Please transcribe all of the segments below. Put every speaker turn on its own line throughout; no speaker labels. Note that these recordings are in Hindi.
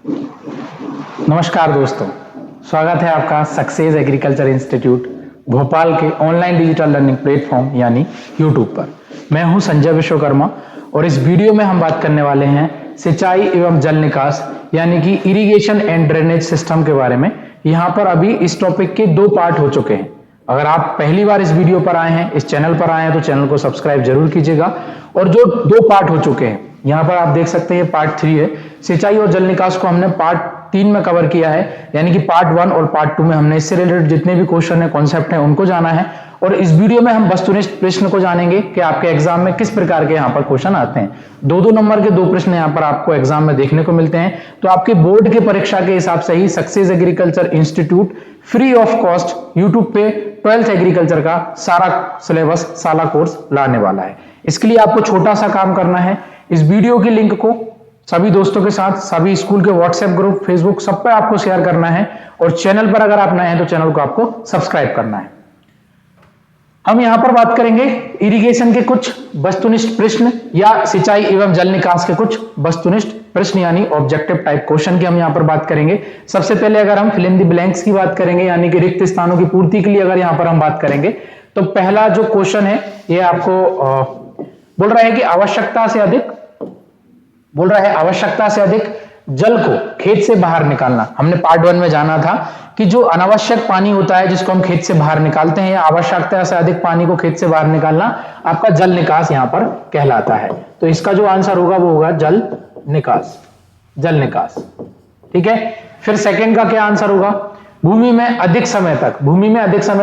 नमस्कार दोस्तों, स्वागत है आपका सक्सेस एग्रीकल्चर इंस्टीट्यूट भोपाल के ऑनलाइन डिजिटल लर्निंग प्लेटफॉर्म यानी यूट्यूब पर। मैं हूं संजय विश्वकर्मा और इस वीडियो में हम बात करने वाले हैं सिंचाई एवं जल निकास यानी कि इरिगेशन एंड ड्रेनेज सिस्टम के बारे में। यहां पर अभी इस टॉपिक के 2 पार्ट हो चुके हैं। अगर आप पहली बार इस वीडियो पर आए हैं, इस चैनल पर आए हैं, तो चैनल को सब्सक्राइब जरूर कीजिएगा। और जो 2 पार्ट हो चुके हैं, यहाँ पर आप देख सकते हैं पार्ट 3 है। सिंचाई और जल निकास को हमने पार्ट 3 में कवर किया है, यानी कि पार्ट 1 और पार्ट 2 में हमने इससे रिलेटेड जितने भी क्वेश्चन है, कॉन्सेप्ट है, उनको जाना है। और इस वीडियो में हम वस्तुनिष्ठ प्रश्न को जानेंगे कि आपके एग्जाम में किस प्रकार के यहाँ पर क्वेश्चन आते हैं। 2-2 नंबर के 2 प्रश्न यहाँ पर आपको एग्जाम में देखने को मिलते हैं। तो आपके बोर्ड के परीक्षा के हिसाब से ही success agriculture institute free of cost YouTube पे 12th एग्रीकल्चर का सारा सिलेबस, सारा कोर्स लाने वाला है। इसके लिए आपको छोटा सा काम करना है, इस वीडियो की लिंक को सभी दोस्तों के साथ, सभी स्कूल के व्हाट्सएप ग्रुप, फेसबुक, सब पे आपको शेयर करना है। और चैनल पर अगर आप नए हैं तो चैनल को आपको सब्सक्राइब करना है। हम यहां पर बात करेंगे इरिगेशन के कुछ वस्तुनिष्ठ प्रश्न या सिंचाई एवं जल निकास के कुछ वस्तुनिष्ठ प्रश्न यानी ऑब्जेक्टिव टाइप क्वेश्चन की हम यहां पर बात करेंगे। सबसे पहले अगर हम फिल इन द ब्लैंक्स की बात करेंगे, यानी कि रिक्त स्थानों की पूर्ति के लिए अगर यहां पर हम बात करेंगे, तो पहला जो क्वेश्चन है ये आपको बोल रहा है कि आवश्यकता से अधिक जल को खेत से बाहर निकालना। हमने पार्ट 1 में जाना था कि जो अनावश्यक पानी होता है जिसको हम खेत से बाहर निकालते हैं, या आवश्यकता से अधिक पानी को खेत से बाहर निकालना आपका जल निकास यहां पर कहलाता है। तो इसका जो आंसर होगा वो होगा जल निकास। ठीक है। फिर सेकंड का क्या आंसर होगा? भूमि में अधिक समय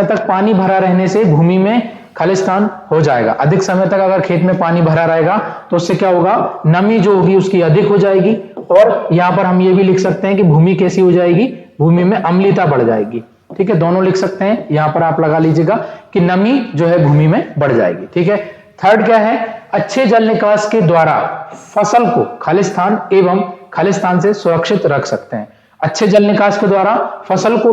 तक पानी भरा रहने से भूमि में खालिस्तान हो जाएगा। अधिक समय तक अगर खेत में पानी भरा रहेगा तो उससे क्या होगा? नमी जो होगी उसकी अधिक हो जाएगी। और यहां पर हम ये भी लिख सकते हैं कि भूमि कैसी हो जाएगी? भूमि में अम्लीता बढ़ जाएगी। ठीक है, दोनों लिख सकते हैं। यहां पर आप लगा लीजिएगा कि नमी जो है भूमि में बढ़ जाएगी। ठीक है। थर्ड क्या है? अच्छे जल निकास के द्वारा फसल को खालिस्तान से सुरक्षित रख सकते हैं। अच्छे जल निकास के द्वारा फसल को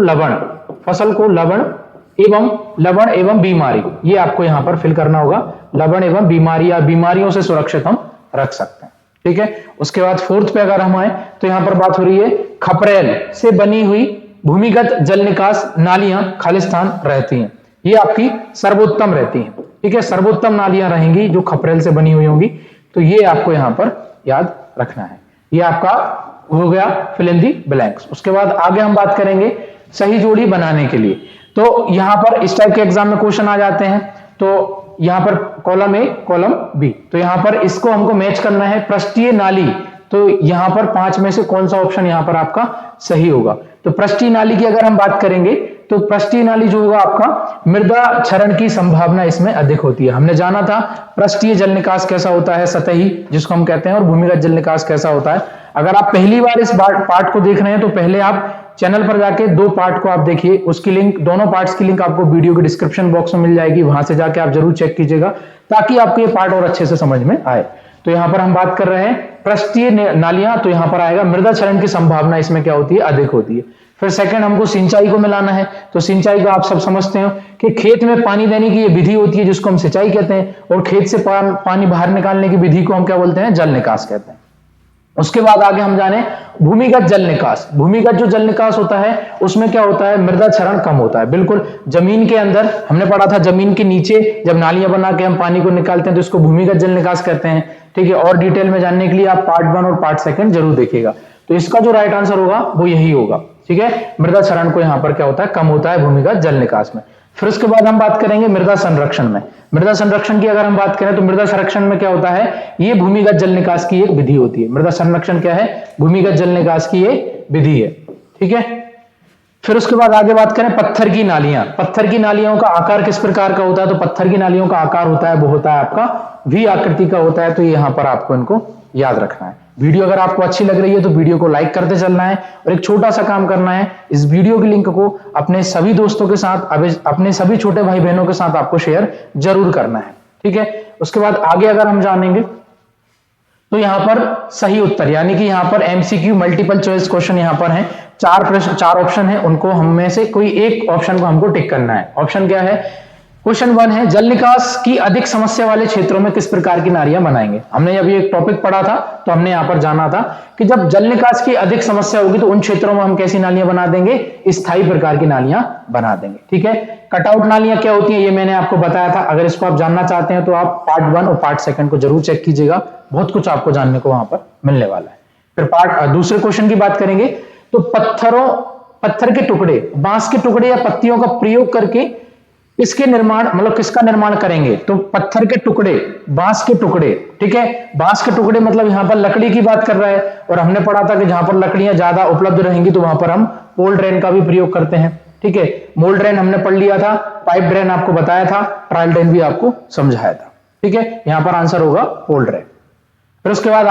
लवण एवं बीमारी, ये आपको यहां पर फिल करना होगा। लवण एवं बीमारी या बीमारियों से सुरक्षित हम रख सकते हैं। ठीक है। उसके बाद फोर्थ पे अगर हम आए तो यहां पर बात हो रही है खपरेल से बनी हुई भूमिगत जल निकास नालियां खालिस्तान रहती हैं, ये आपकी सर्वोत्तम रहती हैं। ठीक है, सर्वोत्तम नालियां रहेंगी जो खपरेल से बनी हुई होंगी। तो ये आपको यहां पर याद रखना है। ये आपका हो गया फिल इन दी ब्लैंक्स। उसके बाद आगे हम बात करेंगे सही जोड़ी बनाने के लिए। तो यहां पर इस टाइप के एग्जाम में क्वेश्चन आ जाते हैं। तो यहां पर कॉलम ए, कॉलम बी, तो यहां पर इसको हमको मैच करना है। पृष्ठीय नाली, तो यहां पर 5 में से कौन सा ऑप्शन यहां पर आपका सही होगा? तो पृष्ठीय नाली की अगर हम बात करेंगे तो पृष्ठीय नाली जो होगा आपका मृदा क्षरण की संभावना इसमें अधिक होती है। हमने जाना था पृष्ठीय जल निकास कैसा होता है, सतही जिसको हम कहते हैं, और भूमिगत जल निकास कैसा होता है। अगर आप पहली बार इस पार्ट को देख रहे हैं तो पहले आप चैनल पर जाके 2 पार्ट को आप देखिए। उसकी लिंक, दोनों पार्ट्स की लिंक आपको वीडियो के डिस्क्रिप्शन बॉक्स में मिल जाएगी। वहां से जाके आप जरूर चेक कीजिएगा ताकि आपको ये पार्ट और अच्छे से समझ में आए। तो यहां पर हम बात कर रहे हैं पृष्ठीय नालियां, तो यहां पर आएगा मृदा क्षरण की संभावना इसमें क्या होती है? अधिक होती है। फिर सेकंड हमको सिंचाई को मिलाना है। तो सिंचाई को आप सब समझते हो कि खेत में पानी देने की ये विधि होती है जिसको हम सिंचाई कहते हैं, और खेत से पानी बाहर निकालने की विधि को हम क्या बोलते हैं? जल निकास कहते हैं। उसके बाद आगे हम जाने भूमिगत जल निकास। भूमिगत जो जल निकास होता है उसमें क्या होता है? मृदा क्षरण कम होता है। बिल्कुल जमीन के अंदर, हमने पढ़ा था जमीन के नीचे जब नालियां बना के हम पानी को निकालते हैं तो इसको भूमिगत जल निकास कहते हैं। ठीक है, और डिटेल में जानने के लिए आप पार्ट 1 और पार्ट 2 जरूर देखिएगा। तो इसका जो राइट आंसर होगा वो यही होगा। ठीक है, मृदा क्षरण को यहां पर क्या होता है? कम होता है भूमिगत जल निकास में। फिर उसके बाद हम बात करेंगे मृदा संरक्षण में। मृदा संरक्षण की अगर हम बात करें तो मृदा संरक्षण में क्या होता है? ये भूमिगत जल निकास की एक विधि होती है। मृदा संरक्षण क्या है? भूमिगत जल निकास की एक विधि है। ठीक है। फिर उसके बाद आगे बात करें पत्थर की नालियां। पत्थर की नालियों का आकार किस प्रकार का होता है? तो पत्थर की नालियों का आकार होता है, वो होता है आपका वी आकृति का होता है। तो यहां पर आपको इनको याद रखना है। वीडियो अगर आपको अच्छी लग रही है तो वीडियो को लाइक करते चलना है, और एक छोटा सा काम करना है, इस वीडियो की लिंक को अपने सभी दोस्तों के साथ, अपने सभी छोटे भाई बहनों के साथ आपको शेयर जरूर करना है। ठीक है। उसके बाद आगे अगर हम जानेंगे तो यहां पर सही उत्तर, यानी कि यहां पर एमसीक्यू मल्टीपल चॉइस क्वेश्चन यहां पर हैं। 4 ऑप्शन है, उनको हम में से कोई एक ऑप्शन को हमको टिक करना है। ऑप्शन क्या है? क्वेश्चन 1 है जल निकास की अधिक समस्या वाले क्षेत्रों में किस प्रकार की नालियां बनाएंगे। हमने अभी एक टॉपिक पढ़ा था तो हमने यहां पर जाना था कि जब जल निकास की अधिक समस्या होगी तो उन क्षेत्रों में हम कैसी नालियां बना देंगे, स्थायी प्रकार की नालियां बना देंगे। ठीक है, कटआउट नालियां क्या होती हैं ये मैंने आपको बताया था। अगर इसको आप जानना चाहते हैं तो आप पार्ट 1 और पार्ट 2 को जरूर चेक कीजिएगा, बहुत कुछ आपको जानने को वहां पर मिलने वाला है। फिर दूसरे क्वेश्चन की बात करेंगे तो पत्थर के टुकड़े, बांस के टुकड़े या पत्तियों का प्रयोग करके इसके निर्माण मतलब किसका निर्माण करेंगे। तो पत्थर के टुकड़े, बांस के टुकड़े, ठीक है, बांस के टुकड़े मतलब यहां पर लकड़ी की बात कर रहा है। और हमने पढ़ा था कि जहां पर लकड़ियां ज्यादा उपलब्ध रहेंगी तो वहां पर हम पोल ड्रेन का भी प्रयोग करते हैं। ठीक है, मोल ड्रेन हमने पढ़ लिया था, पाइप ड्रेन आपको बताया था, ट्रायल ड्रेन भी आपको समझाया था। ठीक है, यहां पर आंसर होगा पोल ड्रेन। फिर उसके बाद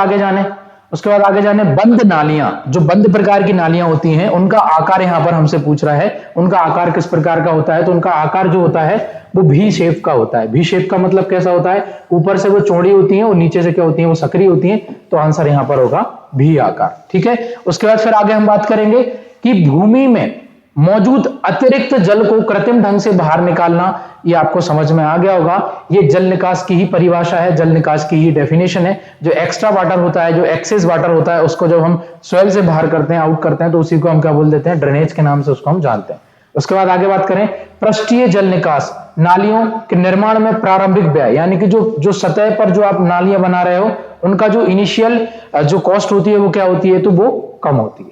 आगे जाने बंद नालियां, जो बंद प्रकार की नालियां होती हैं उनका आकार यहां पर हमसे पूछ रहा है, उनका आकार किस प्रकार का होता है। तो उनका आकार जो होता है वो भी शेप का होता है। भी शेप का मतलब कैसा होता है, ऊपर से वो चौड़ी होती है और नीचे से क्या होती है, वो सकरी होती है। तो आंसर यहां पर होगा भी आकार। ठीक है, उसके बाद फिर आगे हम बात करेंगे कि भूमि में मौजूद अतिरिक्त जल को कृत्रिम ढंग से बाहर निकालना। ये आपको समझ में आ गया होगा, ये जल निकास की ही परिभाषा है, जल निकास की ही डेफिनेशन है। जो एक्स्ट्रा वाटर होता है, जो एक्सेस वाटर होता है, उसको जब हम सॉइल से बाहर करते हैं, आउट करते हैं, तो उसी को हम क्या बोल देते हैं, ड्रेनेज के नाम से उसको हम जानते हैं। उसके बाद आगे बात करें पृष्ठीय जल निकास, नालियों के निर्माण में प्रारंभिक व्यय, यानी कि जो सतह पर जो आप नालियां बना रहे हो उनका जो इनिशियल जो कॉस्ट होती है वो क्या होती है, तो वो कम होती है।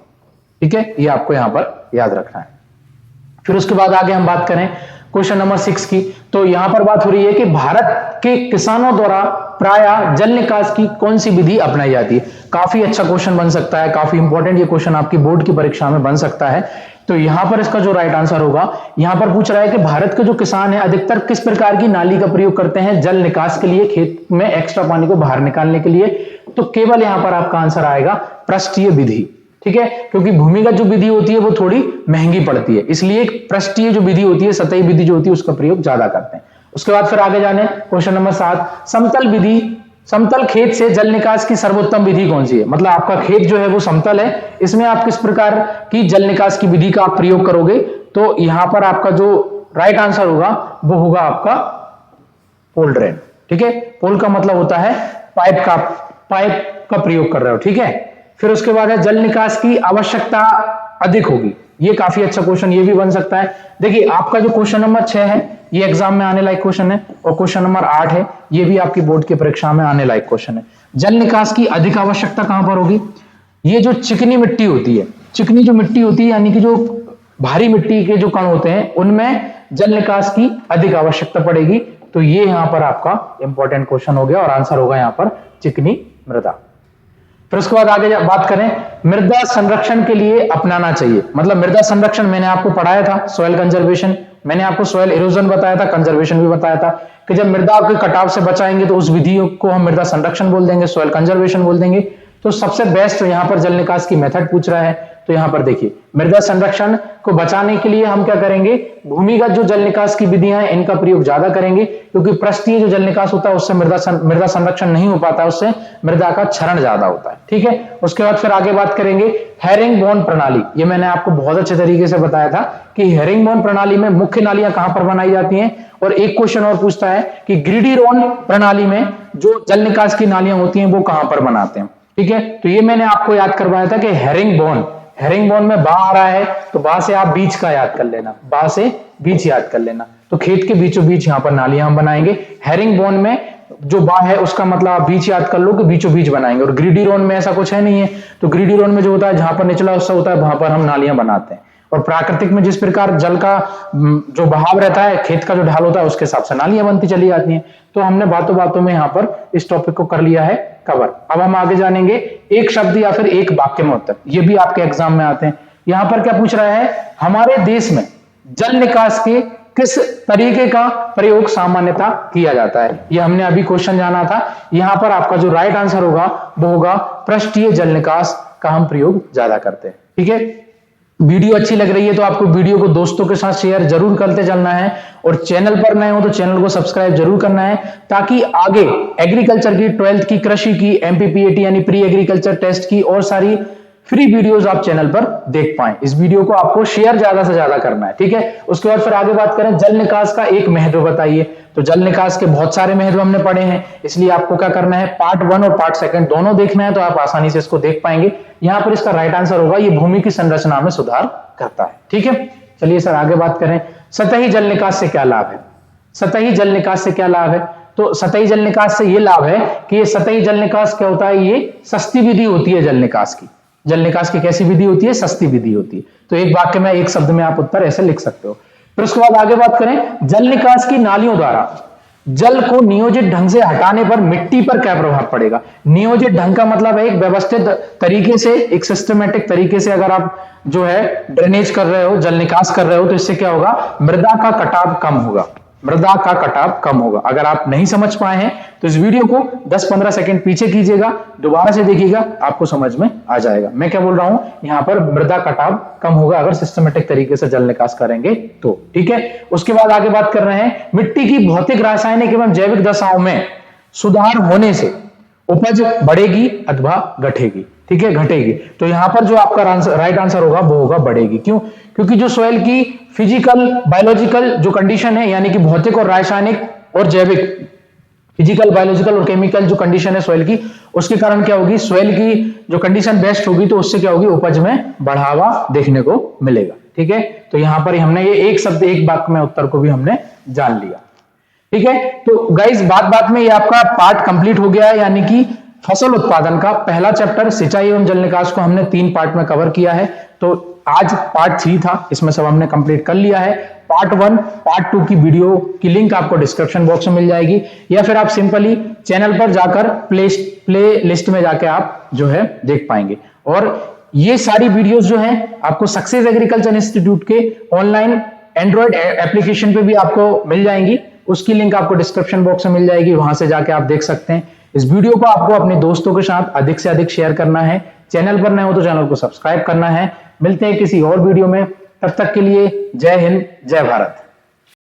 ठीक है, ये आपको यहां पर याद रखना है। फिर उसके बाद आगे हम बात करें क्वेश्चन नंबर 6 की, तो यहां पर बात हो रही है कि भारत के किसानों द्वारा प्रायः जल निकास की कौन सी विधि अपनाई जाती है। काफी अच्छा क्वेश्चन बन सकता है, काफी इंपॉर्टेंट ये क्वेश्चन आपकी बोर्ड की परीक्षा में बन सकता है। तो यहां पर इसका जो राइट आंसर होगा, यहां पर पूछ रहा है कि भारत के जो किसान है अधिकतर किस प्रकार की नाली का प्रयोग करते हैं जल निकास के लिए, खेत में एक्स्ट्रा पानी को बाहर निकालने के लिए। तो केवल यहां पर आपका आंसर आएगा पृष्ठीय विधि। ठीक है, क्योंकि भूमिगत जो विधि होती है वो थोड़ी महंगी पड़ती है, इसलिए पृष्ठीय जो विधि होती है, सतही विधि जो होती है, उसका प्रयोग ज्यादा करते हैं। उसके बाद फिर आगे जाने क्वेश्चन नंबर 7, समतल विधि, समतल खेत से जल निकास की सर्वोत्तम विधि कौन सी है। मतलब आपका खेत जो है वो समतल है, इसमें आप किस प्रकार की जल निकास की विधि का आप प्रयोग करोगे। तो यहां पर आपका जो राइट आंसर होगा वो होगा आपका पोल ड्रेन। ठीक है, पोल का मतलब होता है पाइप का प्रयोग कर रहे हो। ठीक है, फिर उसके बाद है जल निकास की आवश्यकता अधिक होगी। ये काफी अच्छा क्वेश्चन ये भी बन सकता है। देखिए आपका जो क्वेश्चन नंबर 6 है ये एग्जाम में आने लायक क्वेश्चन है, और क्वेश्चन नंबर 8 है ये भी आपकी बोर्ड की परीक्षा में आने लायक क्वेश्चन है। जल निकास की अधिक आवश्यकता कहां पर होगी, ये जो चिकनी मिट्टी होती है, चिकनी जो मिट्टी होती है यानी कि जो भारी मिट्टी के जो कण होते हैं उनमें जल निकास की अधिक आवश्यकता पड़ेगी। तो ये यहां पर आपका इंपॉर्टेंट क्वेश्चन हो गया और आंसर होगा यहां पर चिकनी मृदा। फिर उसके बाद आगे बात करें मृदा संरक्षण के लिए अपनाना चाहिए। मतलब मृदा संरक्षण मैंने आपको पढ़ाया था, सॉइल कंजर्वेशन, मैंने आपको सॉइल इरोजन बताया था, कंजर्वेशन भी बताया था कि जब मृदा के कटाव से बचाएंगे तो उस विधि को हम मृदा संरक्षण बोल देंगे, सॉइल कंजर्वेशन बोल देंगे। तो सबसे बेस्ट यहां पर जल निकास की मेथड पूछ रहा है। तो यहां पर देखिए मृदा संरक्षण को बचाने के लिए हम क्या करेंगे, भूमिगत जो जल निकास की विधियां हैं इनका प्रयोग ज्यादा करेंगे, क्योंकि पृष्ठीय जो जल निकास होता है उससे मृदा संरक्षण नहीं हो पाता, उससे मृदा का क्षरण ज्यादा होता है। ठीक है, उसके बाद फिर आगे बात करेंगे हेरिंगबोन प्रणाली। ये मैंने आपको बहुत अच्छे तरीके से बताया था कि हेरिंगबोन प्रणाली में मुख्य नालियां कहां पर बनाई जाती हैं। और एक क्वेश्चन और पूछता है कि ग्रिडिरोन प्रणाली में जो जल निकास की नालियां होती हैं वो कहां पर बनाते हैं। ठीक है, तो ये मैंने आपको याद करवाया था कि हेरिंगबोन में बा आ रहा है तो बा से आप बीच का याद कर लेना, बा से बीच याद कर लेना। तो खेत के बीचों बीच यहां पर नालियां हम बनाएंगे। हेरिंगबोन में जो बा है उसका मतलब आप बीच याद कर लो कि बीचों बीच बनाएंगे। और ग्रिडिरोन में ऐसा कुछ है नहीं है, तो ग्रिडिरोन में जो होता है जहां पर निचला हिस्सा होता है वहां पर हम नालियां बनाते हैं। और प्राकृतिक में जिस प्रकार जल का जो बहाव रहता है, खेत का जो ढाल होता है उसके हिसाब से नालियां बनती चली जाती हैं। तो हमने बातों बातों में यहां पर इस टॉपिक को कर लिया है कवर। अब हम आगे जानेंगे एक शब्द या फिर एक वाक्य में उत्तर, ये भी आपके एग्जाम में आते हैं। यहां पर क्या पूछ रहा है, हमारे देश में जल निकास के किस तरीके का प्रयोग सामान्यतः किया जाता है। ये हमने अभी क्वेश्चन जाना था। यहां पर आपका जो राइट आंसर होगा वो होगा पृष्ठीय जल निकास का हम प्रयोग ज्यादा करते हैं। ठीक है, वीडियो अच्छी लग रही है तो आपको वीडियो को दोस्तों के साथ शेयर जरूर करते चलना है, और चैनल पर नए हो तो चैनल को सब्सक्राइब जरूर करना है, ताकि आगे एग्रीकल्चर की 12th की, कृषि की, एमपीपीएटी यानी प्री एग्रीकल्चर टेस्ट की और सारी फ्री वीडियोस आप चैनल पर देख पाएं। इस वीडियो को आपको शेयर ज्यादा से ज्यादा करना है, ठीक है। उसके बाद फिर आगे बात करें जल निकास का एक महत्व बताइए। तो जल निकास के बहुत सारे महत्व हमने पढ़े हैं, इसलिए आपको क्या करना है, पार्ट 1 और पार्ट 2 दोनों देखना है, तो आप आसानी से इसको देख पाएंगे। यहां पर इसका राइट आंसर होगा ये भूमि की संरचना में सुधार करता है, ठीक है। चलिए सर आगे बात करें, सतही जल निकास से क्या लाभ है। सतही जल निकास से क्या लाभ है, तो सतही जल निकास से ये लाभ है कि ये सतही जल निकास क्या होता है, ये सस्ती विधि होती है जल निकास की। जल निकास की कैसी विधि होती है, सस्ती विधि होती है। तो एक वाक्य में एक शब्द में आप उत्तर ऐसे लिख सकते हो। फिर उसके बाद आगे बात करें, जल निकास की नालियों द्वारा जल को नियोजित ढंग से हटाने पर मिट्टी पर क्या प्रभाव पड़ेगा। नियोजित ढंग का मतलब है एक व्यवस्थित तरीके से, एक सिस्टमेटिक तरीके से अगर आप जो है ड्रेनेज कर रहे हो, जल निकास कर रहे हो, तो इससे क्या होगा, मृदा का कटाव कम होगा। मृदा का कटाव कम होगा। अगर आप नहीं समझ पाए हैं तो इस वीडियो को 10-15 सेकंड पीछे कीजिएगा, दोबारा से देखिएगा, आपको समझ में आ जाएगा। मैं क्या बोल रहा हूं, यहां पर मृदा कटाव कम होगा अगर सिस्टमेटिक तरीके से जल निकास करेंगे तो, ठीक है। उसके बाद आगे बात कर रहे हैं, मिट्टी की भौतिक, रासायनिक एवं जैविक दशाओं में सुधार होने से उपज बढ़ेगी अथवा घटेगी, ठीक है, घटेगी। तो यहां पर जो आपका राइट आंसर होगा वो होगा बढ़ेगी। क्यों, क्योंकि जो सॉइल की फिजिकल बायोलॉजिकल जो कंडीशन है, यानी कि भौतिक और रासायनिक और जैविक, फिजिकल बायोलॉजिकल और केमिकल जो कंडीशन है सॉइल की, उसके कारण क्या होगी, सॉइल की जो कंडीशन बेस्ट होगी तो उससे क्या होगी, उपज में बढ़ावा देखने को मिलेगा, ठीक है। तो यहां पर हमने ये एक शब्द एक वाक्य में उत्तर को भी हमने जान लिया, ठीक है। तो गाइस बात बात में ये आपका पार्ट कंप्लीट हो गया है, यानी कि फसल उत्पादन का पहला चैप्टर सिंचाई एवं जल निकास को हमने 3 पार्ट में कवर किया है। तो आज पार्ट 3 था, इसमें सब हमने कंप्लीट कर लिया है। पार्ट 1 पार्ट 2 की वीडियो की लिंक आपको डिस्क्रिप्शन बॉक्स में मिल जाएगी, या फिर आप सिंपली चैनल पर जाकर प्ले लिस्ट में जाकर आप जो है देख पाएंगे। और ये सारी वीडियोस जो है आपको सक्सेस एग्रीकल्चर इंस्टीट्यूट के ऑनलाइन एंड्रॉइड एप्लीकेशन पे भी आपको मिल जाएंगी, उसकी लिंक आपको डिस्क्रिप्शन बॉक्स में मिल जाएगी, वहां से जाके आप देख सकते हैं। इस वीडियो को आपको अपने दोस्तों के साथ अधिक से अधिक शेयर करना है। चैनल पर नए हो तो चैनल को सब्सक्राइब करना है। मिलते हैं किसी और वीडियो में, तब तक के लिए जय हिंद, जय भारत।